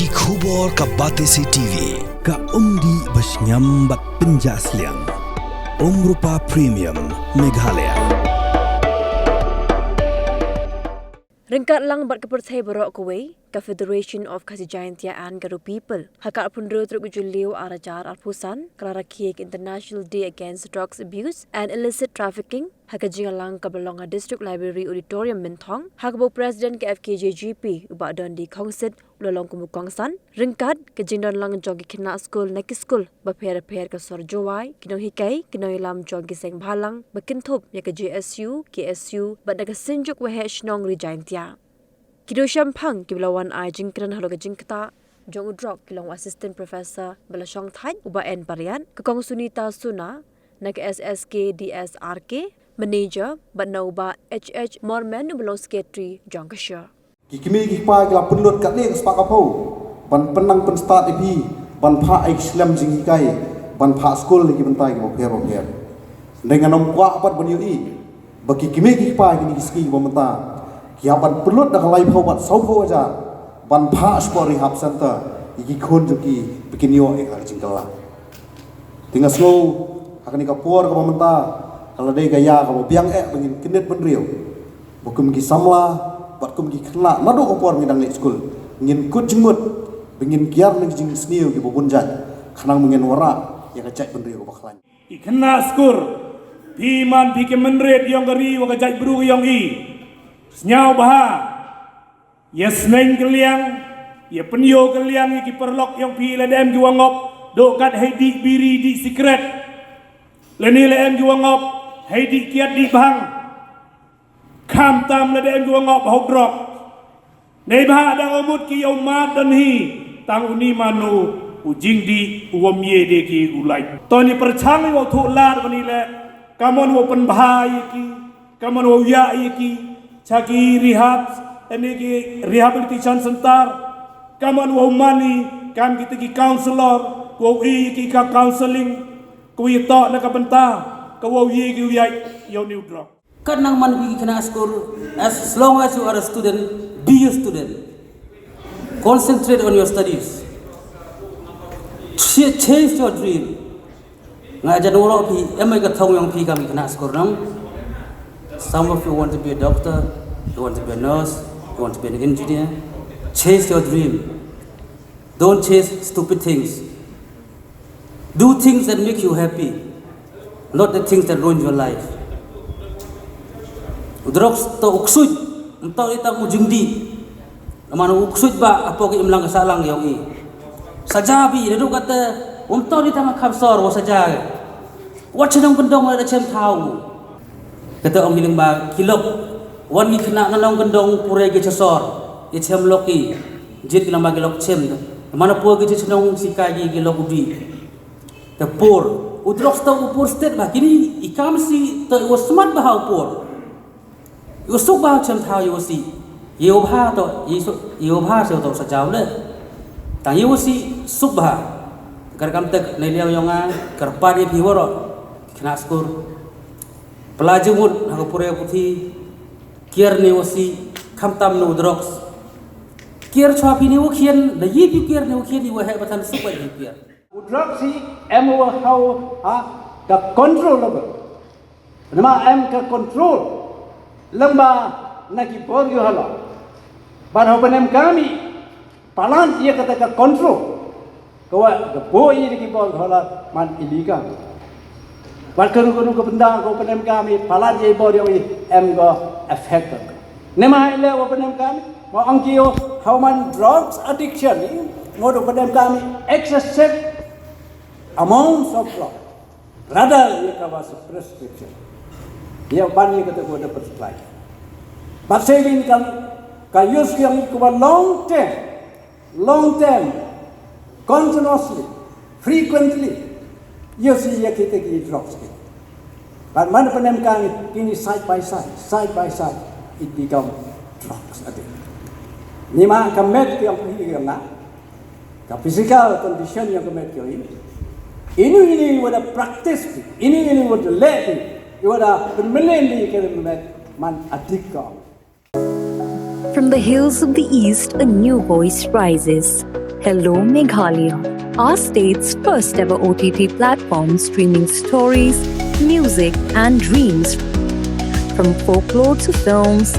Iki khubor ka Batesi TV. Ka umdi basnyam bat penjaslian. Rupa Premium Meghalaya. Ringkat lang bat kepercayaan berok kuwe ka Federation of Kasih and Garo People. Hakak pundro truk juliu arajar alpusan kala Rakhe International Day Against Drugs Abuse and Illicit Trafficking. Haka jingalang ka Belonga District Library Auditorium Mentong. Haka bo President ke Fkjgp ubak don di Kongsit ulalong kumukongsan. Ringkat ke jingdon lang jogi kena school neki school baper-per ke sor Jowai kinong hikai kinong ilam jogi seng balang bakintop ya ke JSU KSU bat naga sinjuk wehe Snong Rijaintia. Kido Shampang kiblawan ai jingkran halo ke jingkta jong Drok kilong assistant professor bala Snohkti uba en parian ke kong Sunita Suna nak SSK DSRK manager bat nauba HH Morman belong secretary jong Pyrshah. Kikimi kikpa kila penlut kat ni sepak kapau ban penang pen start ipi ban pha Islam jing kai ban pha school lagi bentai ko pher dengan nom kwa pat ban yui bagi kimi kikpa kini ski bomenta kia ban penlut dak lai phau bat sau phau aja ban pha sport rehab center iki khon juki bikin yo ek jing kala tinggal slow akani kapur ko bomenta kalau dai gaya ko biang bengin kinet benriu bukum ki samla bat kum gi khla nadu opor ngidang le school ngin kut jengmut bengin kiar nang jing sniu gi bobunjat khanang mengen wara ya kacai benri ko baklan ikna skur piman pike menret yong gari wa kacai bru yong i snyau baha ya sneng keliang ya penyo keliang ki perlok yong pi le dem gi wangop do kat heidi biri di secret leni le em gi wangop heidi kiat di bang kham tam le dem gua ngop hok Drok nei ba dang omut ki yau mat dan hi tang uni manu ujing di uom ye de ki ulai toni perchang wo thu lar bani le kamon wo pen bhai ki kamon wo ya ki chaki rehab ene ki rehabilitation center kamon wo mani kam kita ki counselor wo ki ka counseling ko ye to na ka benta ko wo ye ki ya yo new Drok. Kadang man pergi kena school, as long as you are a student, be a student. Concentrate on your studies. Chase your dream. Ngajar orang pi, emai ketong yang pi kami kena school nang. Some of you want to be a doctor, you want to be a nurse, you want to be an engineer. Chase your dream. Don't chase stupid things. Do things that make you happy, not the things that ruin your life. Drok to uksud entau ita ujung di mana uksud ba apa ke imlang kasalang yang i sajabi dedu kata entau ita ma khabsor wa saja wachanong kendong ada chem thau kata ong hiling ba kilok wan gi khna nanong kendong pure ge chasor i chem loki jit kilang ba kilok chem mana pu ge chenong sikai gi lok udi the poor udrok to upur state ba kini ikam si to was smart ba how poor you so ba chem thao you si you bha to you bha se to sa jaw le ta you si sub ba kar kam tek nei liao yonga kar pa di piworo khna skur pelajumut ha pure puthi kier ne si kham tam no drox kier chwa pi ne wo khien da yi pi kier ne wo khien ni wo he batan sub ba kier drug si em wo how ka controllable nama em ka control lamba naki por yo hala ban hopenem kami palan dia kata ka control kawa the boy ni ki por hala man illegal ban kanu ko benda ko hopenem kami palan je bor yo em go affect nema ile hopenem kami mo angkio how man drugs addiction ni mo hopenem kami excessive amounts of drugs rather ye ka was prescription dia ban ye kata ko ada supply but saving kan use yang ko long term continuously frequently use ye kita ki drugs but mana penem kan ini side by side it become drugs addict ni ma kamet yang pergi na ka physical condition yang kamet yo ini wada practice ini wada let From the hills of the east, a new voice rises. Hello Meghalaya, our state's first ever OTT platform streaming stories, music, and dreams. From folklore to films,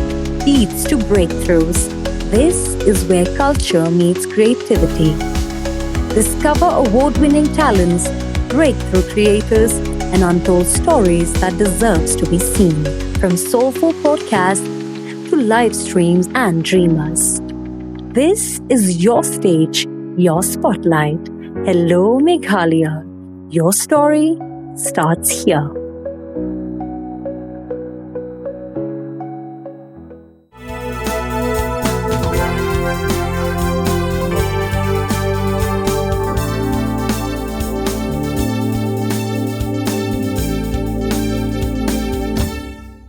beats to breakthroughs, this is where culture meets creativity. Discover award-winning talents, breakthrough creators, and untold stories that deserves to be seen. From soulful podcasts to live streams and dreamers. This is your stage, your spotlight. Hello Meghalaya. Your story starts here.